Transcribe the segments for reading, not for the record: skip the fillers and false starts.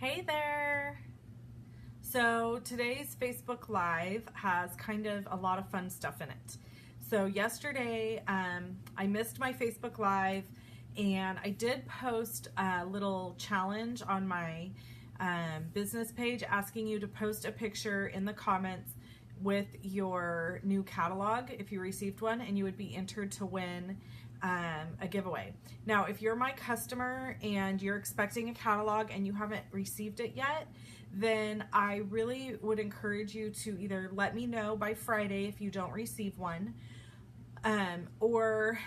Hey there! So today's Facebook Live has kind of a lot of fun stuff in it. So yesterday I missed my Facebook Live, and I did post a little challenge on my business page asking you to post a picture in the comments with your new catalog if you received one, and you would be entered to win a giveaway. Now, if you're my customer and you're expecting a catalog and you haven't received it yet, then I really would encourage you to either let me know by Friday if you don't receive one, or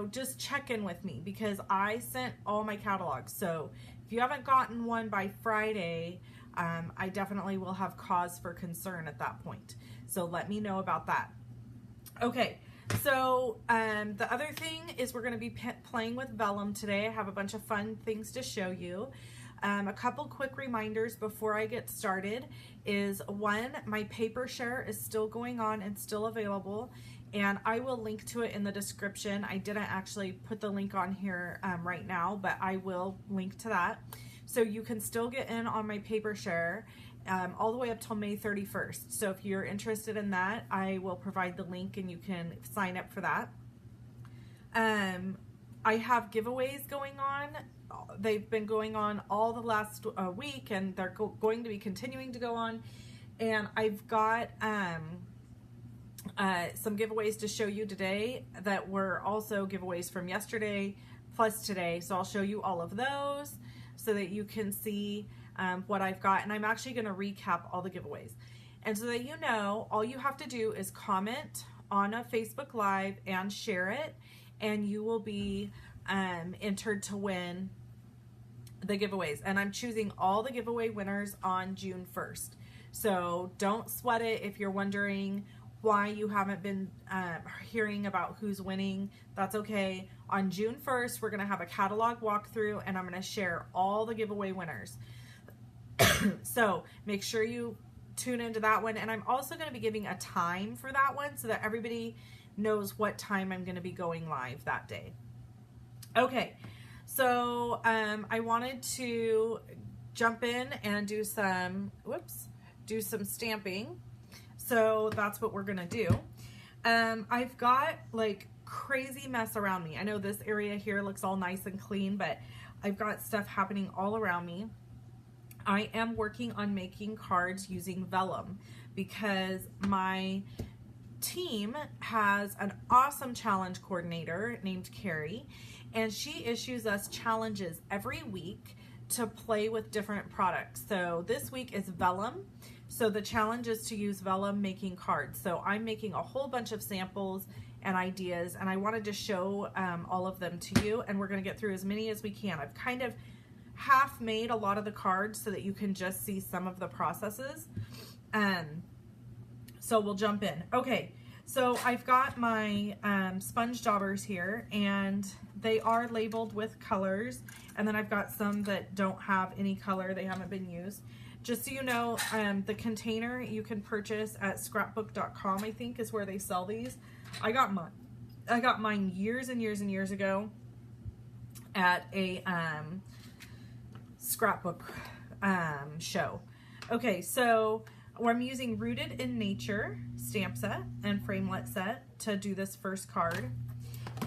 just check in with me, because I sent all my catalogs. So if you haven't gotten one by Friday, I definitely will have cause for concern at that point. So let me know about that. Okay. So the other thing is we're going to be playing with Vellum today. I have a bunch of fun things to show you. A couple quick reminders before I get started is, one, my paper share is still going on and still available, and I will link to it in the description. I didn't actually put the link on here right now, but I will link to that. So you can still get in on my paper share all the way up till May 31st. So if you're interested in that, I will provide the link and you can sign up for that. I have giveaways going on. They've been going on all the last week, and they're going to be continuing to go on. And I've got some giveaways to show you today that were also giveaways from yesterday plus today. So I'll show you all of those so that you can see what I've got, and I'm actually going to recap all the giveaways. And so that you know, all you have to do is comment on a Facebook Live and share it, and you will be entered to win the giveaways. And I'm choosing all the giveaway winners on June 1st. So don't sweat it if you're wondering why you haven't been hearing about who's winning. That's okay. On June 1st, we're going to have a catalog walkthrough, and I'm going to share all the giveaway winners. So make sure you tune into that one, and I'm also going to be giving a time for that one so that everybody knows what time I'm going to be going live that day. Okay, so I wanted to jump in and do some stamping. So that's what we're going to do. I've got like crazy mess around me. I know this area here looks all nice and clean, but I've got stuff happening all around me. I am working on making cards using Vellum because my team has an awesome challenge coordinator named Carrie, and she issues us challenges every week to play with different products. So this week is Vellum. So the challenge is to use Vellum making cards. So I'm making a whole bunch of samples and ideas, and I wanted to show all of them to you, and we're going to get through as many as we can. I've kind of half made a lot of the cards so that you can just see some of the processes. So we'll jump in. Okay, so I've got my sponge daubers here, and they are labeled with colors, and then I've got some that don't have any color. They haven't been used. Just so you know, the container you can purchase at scrapbook.com, I think, is where they sell these. I got mine years and years and years ago at a scrapbook show. Okay, so I'm using Rooted in Nature stamp set and framelit set to do this first card,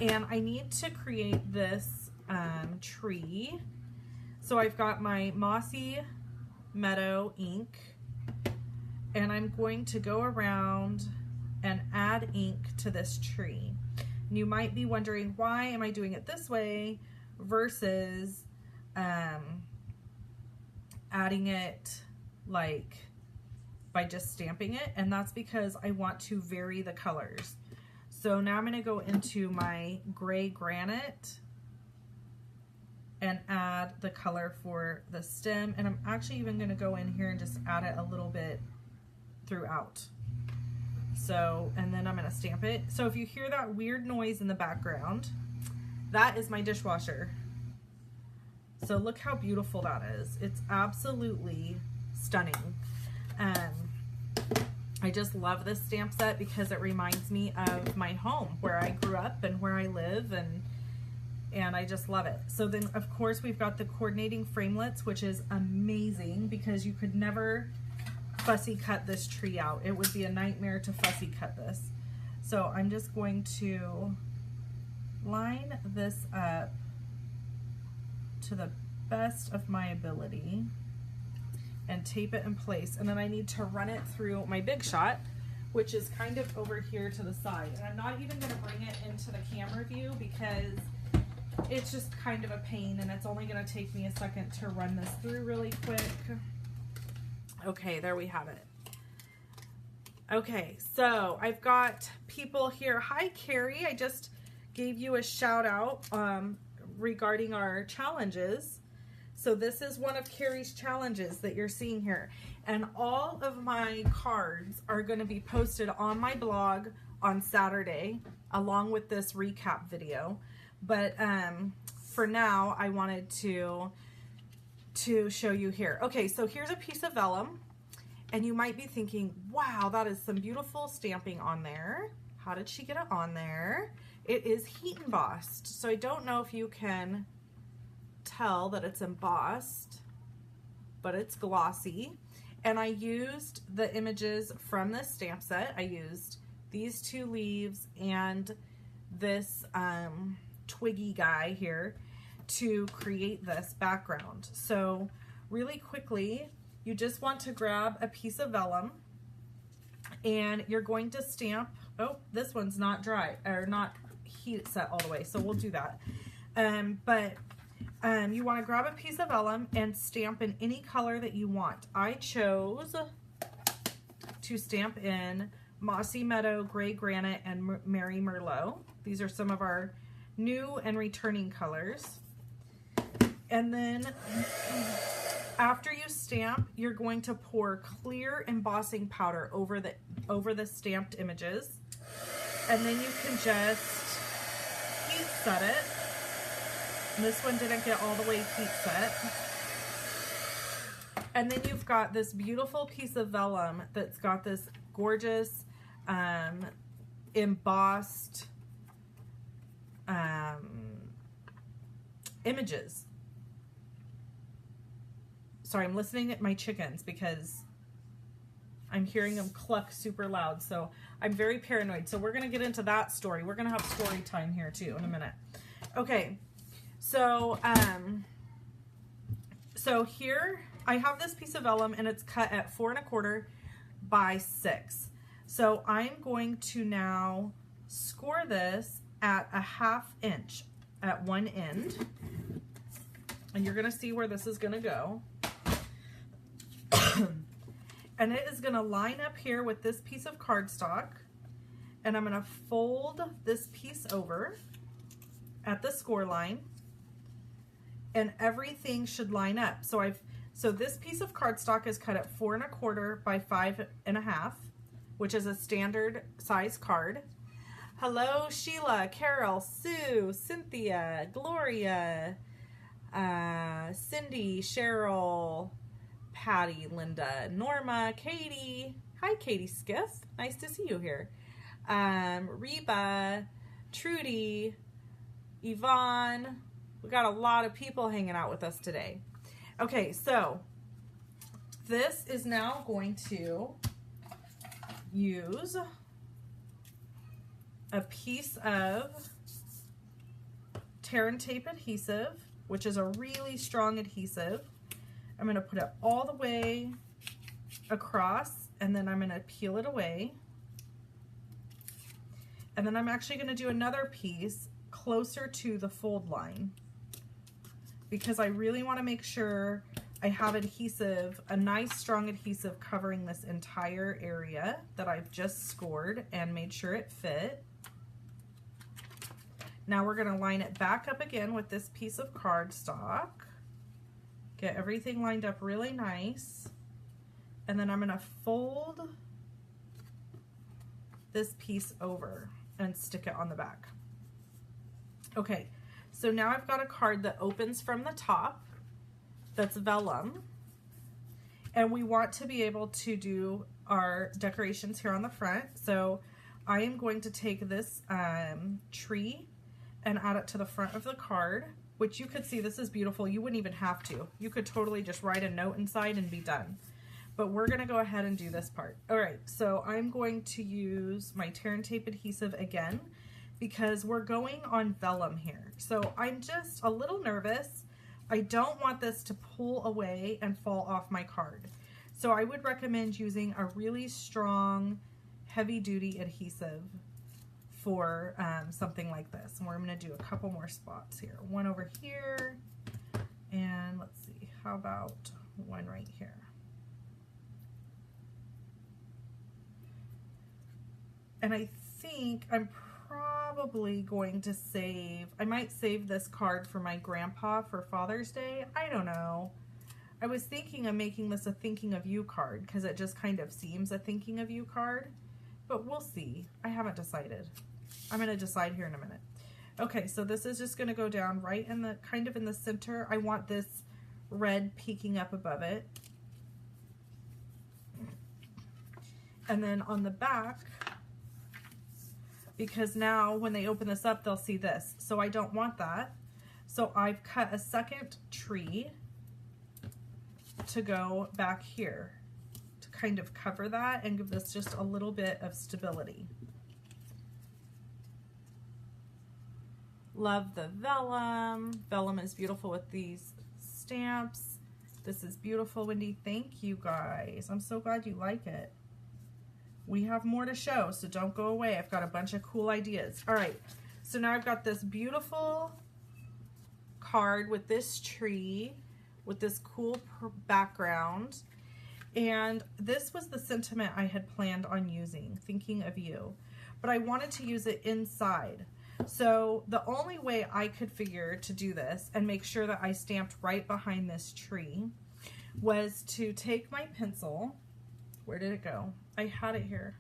and I need to create this tree. So I've got my Mossy Meadow ink, and I'm going to go around and add ink to this tree. And you might be wondering, why am I doing it this way versus adding it like by just stamping it? And that's because I want to vary the colors. So now I'm going to go into my gray granite and add the color for the stem, and I'm actually even going to go in here and just add it a little bit throughout. So, and then I'm going to stamp it. So if you hear that weird noise in the background, that is my dishwasher. So look how beautiful that is. It's absolutely stunning. I just love this stamp set because it reminds me of my home, where I grew up and where I live, and and I just love it. So then of course we've got the coordinating framelits, which is amazing because you could never fussy cut this tree out. It would be a nightmare to fussy cut this. So I'm just going to line this up to the best of my ability and tape it in place. And then I need to run it through my Big Shot, which is kind of over here to the side. And I'm not even gonna bring it into the camera view because it's just kind of a pain, and it's only gonna take me a second to run this through really quick. Okay, there we have it. Okay, so I've got people here. Hi, Carrie. I just gave you a shout out regarding our challenges. So this is one of Carrie's challenges that you're seeing here. And all of my cards are going to be posted on my blog on Saturday, along with this recap video. But for now, I wanted to show you here. Okay, so here's a piece of vellum. And you might be thinking, wow, that is some beautiful stamping on there. How did she get it on there? It is heat embossed. So I don't know if you can tell that it's embossed, but it's glossy. And I used the images from this stamp set. I used these two leaves and this twiggy guy here to create this background. So really quickly, you just want to grab a piece of vellum and you're going to stamp. Oh, this one's not dry or not heat set all the way, so we'll do that. You want to grab a piece of vellum and stamp in any color that you want. I chose to stamp in Mossy Meadow, Gray Granite, and Mary Merlot. These are some of our new and returning colors. And then after you stamp, you're going to pour clear embossing powder over the stamped images. And then you can just heat set it. And this one didn't get all the way heat set. And then you've got this beautiful piece of vellum that's got this gorgeous embossed images. Sorry, I'm listening at my chickens because I'm hearing them cluck super loud. So I'm very paranoid. So we're going to get into that story. We're going to have story time here too in a minute. Okay. So, so here I have this piece of vellum and it's cut at 4 1/4 by 6. So I'm going to now score this at 1/2 inch at one end. And you're going to see where this is going to go. And it is going to line up here with this piece of cardstock. And I'm going to fold this piece over at the score line. And everything should line up. So this piece of cardstock is cut at 4 1/4 by 5 1/2, which is a standard size card. Hello, Sheila, Carol, Sue, Cynthia, Gloria, Cindy, Cheryl, Patty, Linda, Norma, Katie. Hi, Katie Skiff. Nice to see you here. Reba, Trudy, Yvonne. We got a lot of people hanging out with us today. Okay, so this is now going to use a piece of tear and tape adhesive, which is a really strong adhesive. I'm going to put it all the way across, and then I'm going to peel it away. And then I'm actually going to do another piece closer to the fold line, because I really want to make sure I have adhesive, a nice strong adhesive covering this entire area that I've just scored and made sure it fit. Now we're going to line it back up again with this piece of cardstock. Get everything lined up really nice. And then I'm going to fold this piece over and stick it on the back. Okay, so now I've got a card that opens from the top that's vellum. And we want to be able to do our decorations here on the front. So I am going to take this tree and add it to the front of the card, which you could see, this is beautiful. You wouldn't even have to. You could totally just write a note inside and be done. But we're gonna go ahead and do this part. All right, so I'm going to use my tear and tape adhesive again because we're going on vellum here. So I'm just a little nervous. I don't want this to pull away and fall off my card. So I would recommend using a really strong, heavy-duty adhesive for something like this. And we're going to do a couple more spots here. One over here, and let's see, how about one right here? And I think I'm probably going to save, I might save this card for my grandpa for Father's Day. I don't know. I was thinking of making this a thinking of you card because it just kind of seems a thinking of you card, but we'll see. I haven't decided. I'm going to decide here in a minute. Okay, so this is just going to go down right in the, kind of in the center. I want this red peeking up above it. And then on the back, because now when they open this up, they'll see this. So I don't want that. So I've cut a second tree to go back here to kind of cover that and give this just a little bit of stability. Love the vellum. Vellum is beautiful with these stamps. This is beautiful, Wendy. Thank you guys. I'm so glad you like it. We have more to show, so don't go away. I've got a bunch of cool ideas. All right, so now I've got this beautiful card with this tree, with this cool background. And this was the sentiment I had planned on using, thinking of you. But I wanted to use it inside. So the only way I could figure to do this and make sure that I stamped right behind this tree was to take my pencil. Where did it go? I had it here.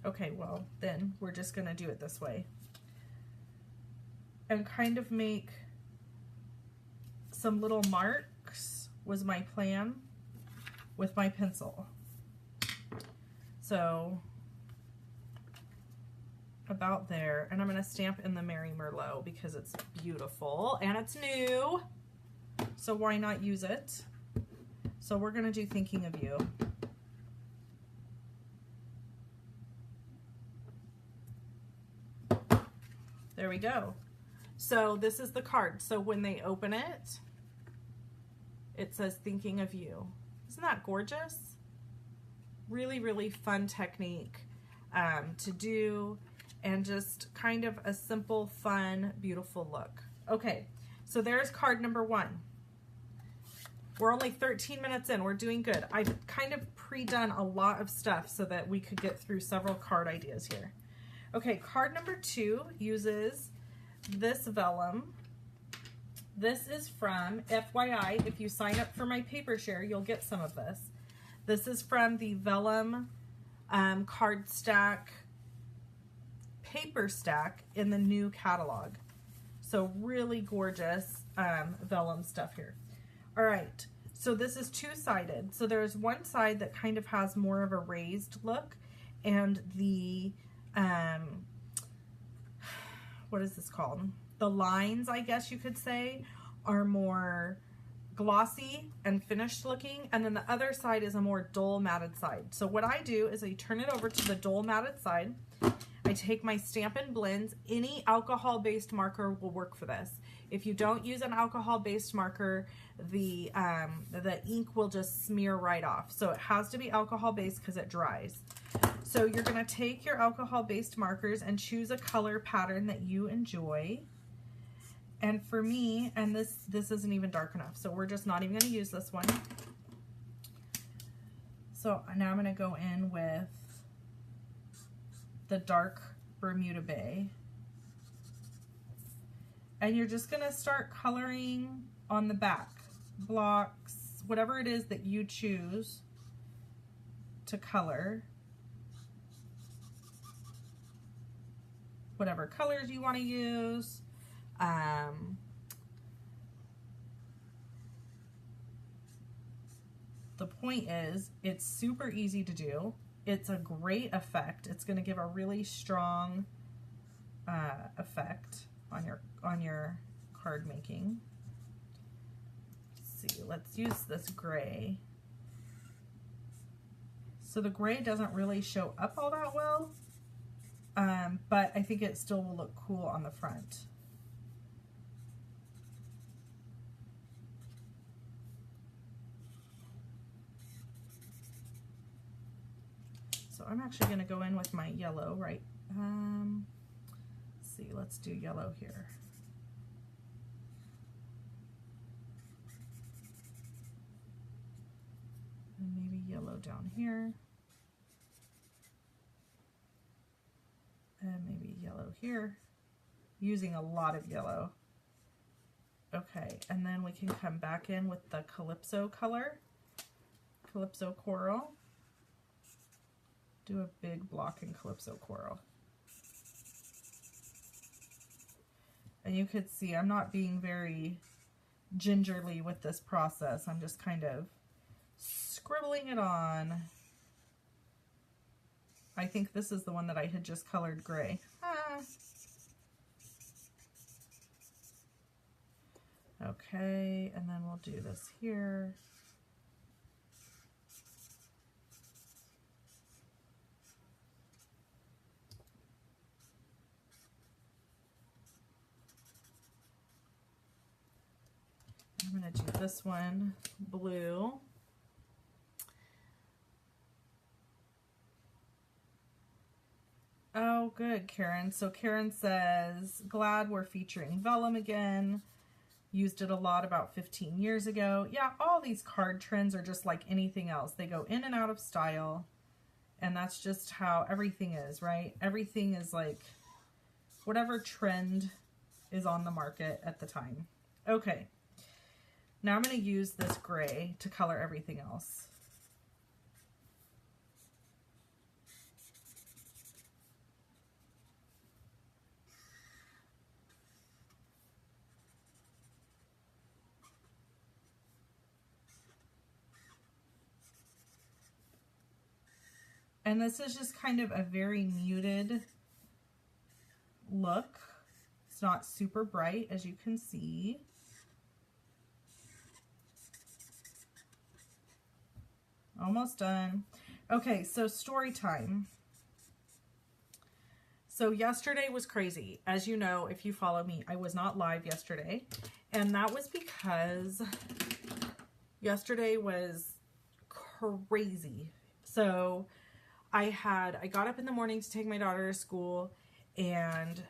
Okay, well, then we're just going to do it this way. And kind of make some little marks was my plan with my pencil. So about there, and I'm going to stamp in the Mary Merlot because it's beautiful and it's new, so why not use it? So we're going to do thinking of you. There we go. So this is the card. So when they open it, it says thinking of you. Isn't that gorgeous? Really, really fun technique to do, and just kind of a simple, fun, beautiful look. Okay, so there's card number 1. We're only 13 minutes in. We're doing good. I've kind of pre-done a lot of stuff so that we could get through several card ideas here. Okay, card number 2 uses this vellum. This is from, FYI, if you sign up for my paper share, you'll get some of this. This is from the Vellum card stack, paper stack in the new catalog. So really gorgeous vellum stuff here. All right, so this is two-sided. So there's one side that kind of has more of a raised look, and the, what is this called? The lines, I guess you could say, are more glossy and finished looking, and then the other side is a more dull matted side. So what I do is I turn it over to the dull matted side. I take my Stampin' Blends. Any alcohol-based marker will work for this. If you don't use an alcohol-based marker, the ink will just smear right off. So it has to be alcohol-based because it dries. So you're going to take your alcohol-based markers and choose a color pattern that you enjoy. And for me, and this isn't even dark enough, so we're just not even going to use this one. So now I'm going to go in with the dark Bermuda Bay. And you're just going to start coloring on the back, blocks, whatever it is that you choose to color. Whatever colors you want to use. The point is, it's super easy to do. It's a great effect. It's going to give a really strong effect on your card making. Let's see, let's use this gray. So the gray doesn't really show up all that well, but I think it still will look cool on the front. So I'm actually going to go in with my yellow, right? Let's see, let's do yellow here. And maybe yellow down here. And maybe yellow here. Using a lot of yellow. Okay, and then we can come back in with the Calypso color. Calypso Coral. Do a big block in Calypso Coral. And you could see I'm not being very gingerly with this process. I'm just kind of scribbling it on. I think this is the one that I had just colored gray. Okay, and then we'll do this here. I'm going to do this one blue. Oh, good, Karen. So Karen says, glad we're featuring Vellum again. Used it a lot about 15 years ago. Yeah, all these card trends are just like anything else. They go in and out of style. And that's just how everything is, right? Everything is like whatever trend is on the market at the time. Okay. Now I'm going to use this gray to color everything else. And this is just kind of a very muted look. It's not super bright, as you can see. Almost done. Okay, so story time. So yesterday was crazy. As you know, if you follow me, I was not live yesterday. And that was because yesterday was crazy. So I got up in the morning to take my daughter to school, and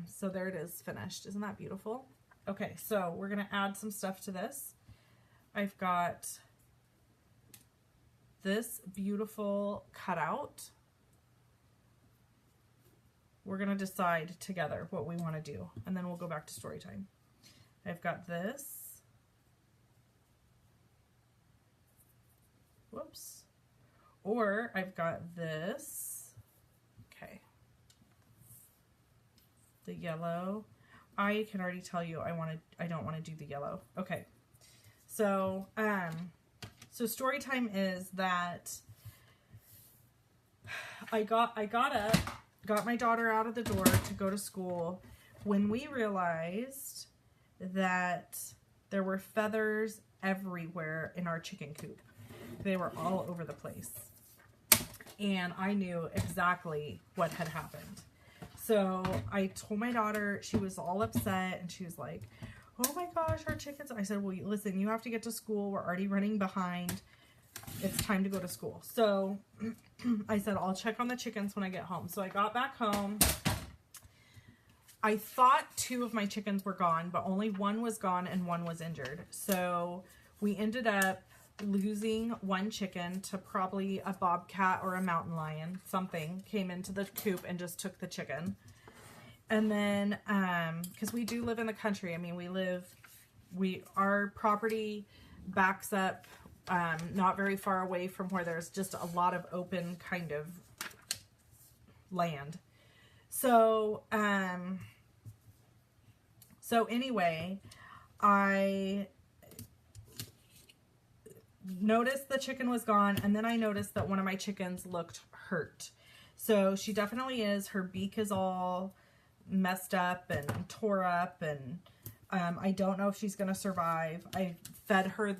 so there it is, finished. Isn't that beautiful? Okay, so we're gonna add some stuff to this. I've got this beautiful cutout. We're gonna decide together what we want to do, and then we'll go back to story time. I've got this. Whoops. Or I've got this. Okay. The yellow. I can already tell you I don't want to do the yellow. Okay. So story time is that I got up, got my daughter out of the door to go to school when we realized that there were feathers everywhere in our chicken coop. They were all over the place. And I knew exactly what had happened. So I told my daughter, she was all upset, and she was like, oh my gosh, our chickens. I said, well, listen, you have to get to school. We're already running behind. It's time to go to school. So I said, I'll check on the chickens when I get home. So I got back home. I thought 2 of my chickens were gone, but only 1 was gone and 1 was injured. So we ended up losing 1 chicken to probably a bobcat or a mountain lion. Something came into the coop and just took the chicken. And then, because we do live in the country, I mean, our property backs up not very far away from where there's just a lot of open kind of land. So, anyway, I noticed the chicken was gone, and then I noticed that one of my chickens looked hurt. So she definitely is. Her beak is all messed up and tore up, and I don't know if she's going to survive. I fed her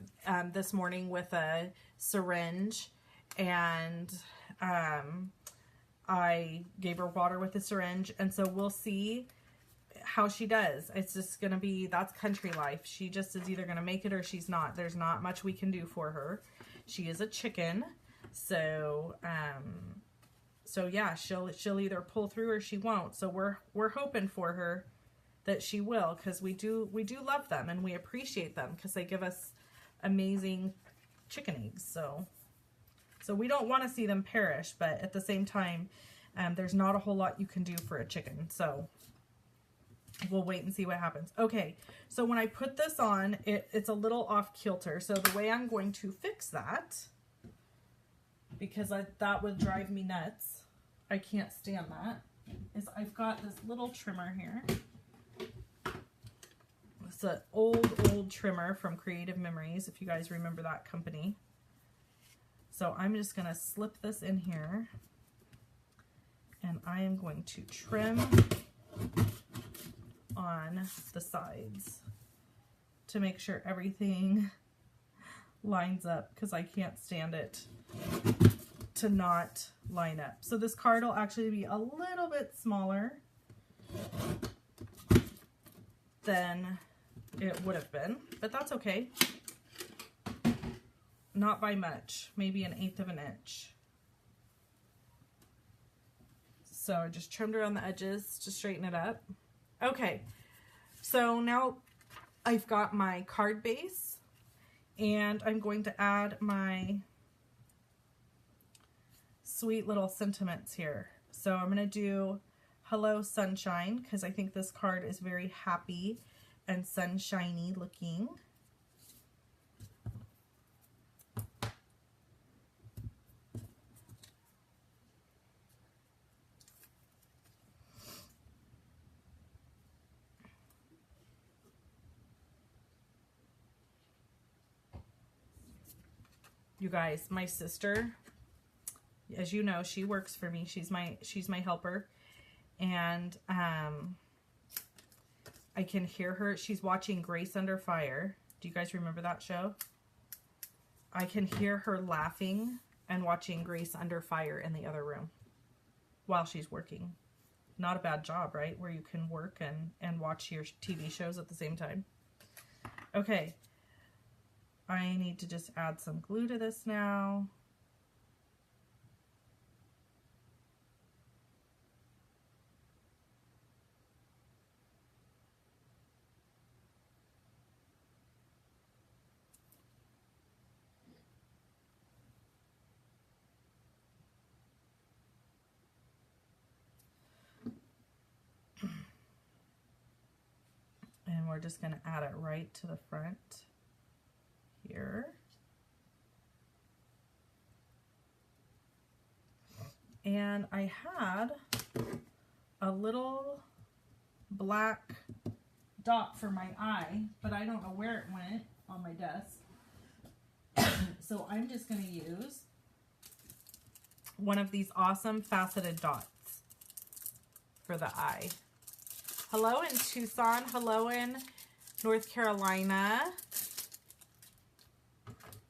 this morning with a syringe, and I gave her water with the syringe, and so we'll see how she does. It's just going to be, that's country life. She just is either going to make it or she's not. There's not much we can do for her. She is a chicken, so yeah, she'll either pull through or she won't. So we're hoping for her that she will, because we do love them and we appreciate them because they give us amazing chicken eggs. So we don't want to see them perish, but at the same time, there's not a whole lot you can do for a chicken. So we'll wait and see what happens. Okay, so when I put this on, it's a little off kilter. So the way I'm going to fix that, because that would drive me nuts, I can't stand that, is I've got this little trimmer here. It's an old trimmer from Creative Memories, if you guys remember that company. So I'm just going to slip this in here, and I am going to trim on the sides to make sure everything lines up, because I can't stand it to not line up. So this card will actually be a little bit smaller than it would have been, but that's okay. Not by much, maybe 1/8 of an inch. So I just trimmed around the edges to straighten it up. Okay, so now I've got my card base, and I'm going to add my sweet little sentiments here. So I'm going to do Hello Sunshine, because I think this card is very happy and sunshiny looking. You guys, my sister, as you know, she works for me. She's my helper, and I can hear her. She's watching Grace Under Fire. Do you guys remember that show? I can hear her laughing and watching Grace Under Fire in the other room while she's working. Not a bad job, right? Where you can work and watch your TV shows at the same time. Okay. I need to just add some glue to this now. And we're just going to add it right to the front here. And I had a little black dot for my eye, but I don't know where it went on my desk. So I'm just going to use one of these awesome faceted dots for the eye. Hello in Tucson. Hello in North Carolina.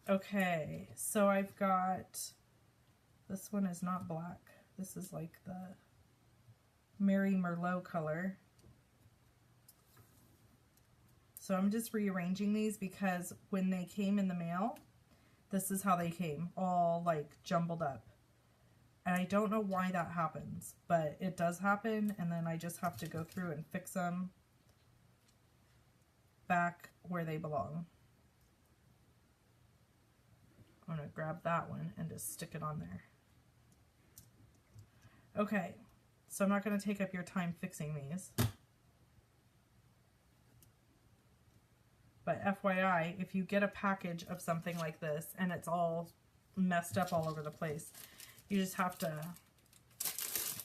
Okay, so I've got, this one is not black. This is like the Mary Merlot color. So I'm just rearranging these because when they came in the mail, this is how they came, all like jumbled up. And I don't know why that happens, but it does happen, and then I just have to go through and fix them back where they belong. I'm going to grab that one and just stick it on there. Okay, so I'm not going to take up your time fixing these. But FYI, if you get a package of something like this and it's all messed up all over the place, you just have to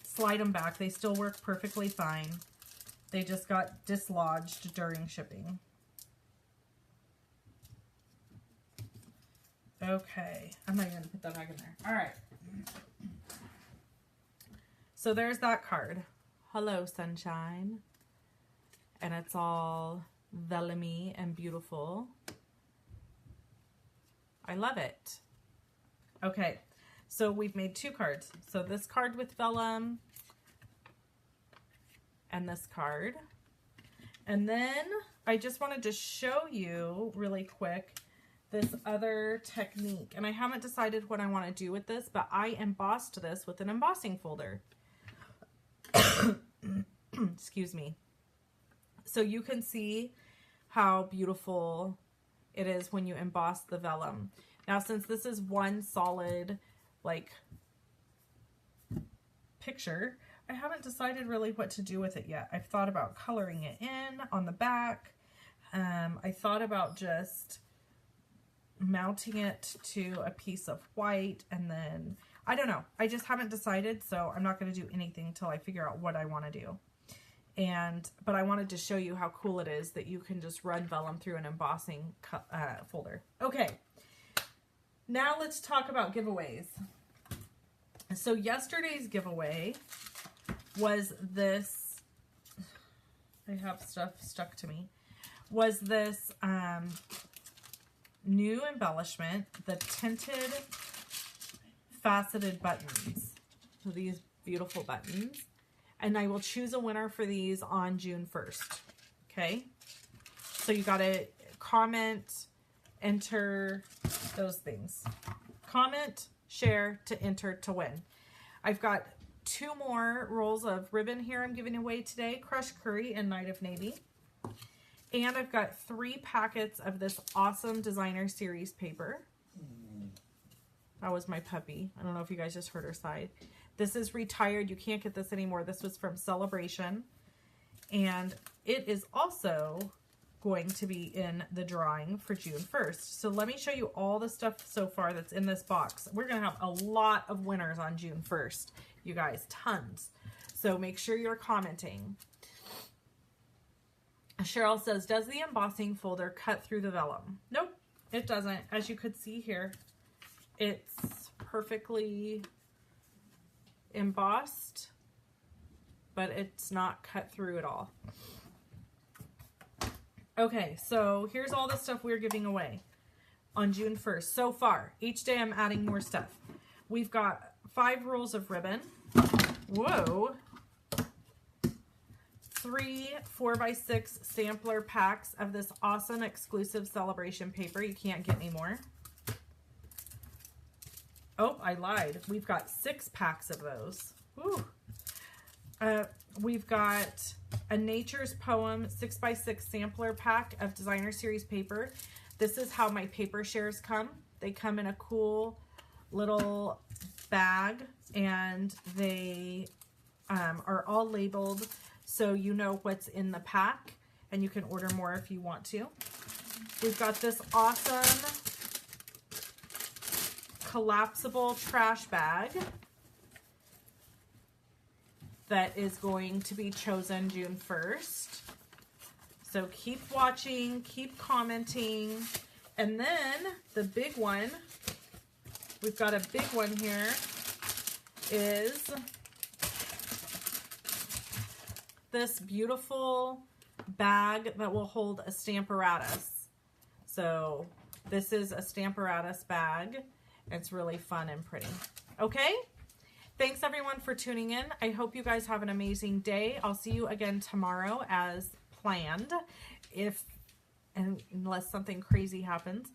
slide them back. They still work perfectly fine. They just got dislodged during shipping. Okay, I'm not going to put that back in there. All right. So there's that card. Hello Sunshine. And it's all vellum-y and beautiful. I love it. Okay, so we've made 2 cards. So this card with vellum and this card. And then I just wanted to show you really quick this other technique. And I haven't decided what I want to do with this, but I embossed this with an embossing folder. Excuse me. So you can see how beautiful it is when you emboss the vellum. Now, since this is one solid, like, picture, I haven't decided really what to do with it yet. I've thought about coloring it in on the back. I thought about just mounting it to a piece of white, and then, I don't know. I just haven't decided, so I'm not going to do anything until I figure out what I want to do. But I wanted to show you how cool it is that you can just run vellum through an embossing folder. Okay, now let's talk about giveaways. So yesterday's giveaway was this, I have stuff stuck to me, was this new embellishment, the tinted faceted buttons. So these beautiful buttons. And I will choose a winner for these on June 1st. Okay? So you got to comment, enter those things. Comment, share to enter to win. I've got 2 more rolls of ribbon here I'm giving away today. Crushed Curry and Night of Navy. And I've got 3 packets of this awesome designer series paper. That was my puppy. I don't know if you guys just heard her sigh. This is retired. You can't get this anymore. This was from Celebration. And it is also going to be in the drawing for June 1st. So let me show you all the stuff so far that's in this box. We're going to have a lot of winners on June 1st. You guys, tons. So make sure you're commenting. Cheryl says, does the embossing folder cut through the vellum? Nope, it doesn't. As you could see here, it's perfectly embossed, but it's not cut through at all. Okay, so here's all the stuff we're giving away on June 1st. So far, each day I'm adding more stuff. We've got 5 rolls of ribbon. Whoa. 3 4x6 sampler packs of this awesome exclusive Celebration paper. You can't get any more. Oh, I lied. We've got 6 packs of those. Woo. We've got a Nature's Poem 6x6 sampler pack of designer series paper. This is how my paper shares come. They come in a cool little bag, and they are all labeled so you know what's in the pack, and you can order more if you want to. We've got this awesome collapsible trash bag that is going to be chosen June 1st. So keep watching, keep commenting. And then the big one, we've got a big one here, is this beautiful bag that will hold a Stamparatus. So this is a Stamparatus bag. It's really fun and pretty. Okay? Thanks everyone for tuning in. I hope you guys have an amazing day. I'll see you again tomorrow as planned. Unless something crazy happens,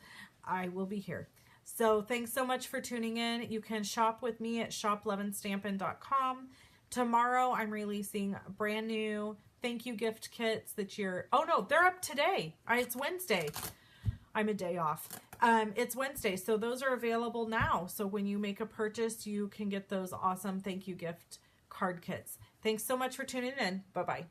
I will be here. So thanks so much for tuning in. You can shop with me at shoploveandstampin.com. Tomorrow I'm releasing brand new thank you gift kits that oh no, they're up today. It's Wednesday. I'm a day off. It's Wednesday, so those are available now. So when you make a purchase, you can get those awesome thank you gift card kits. Thanks so much for tuning in. Bye-bye.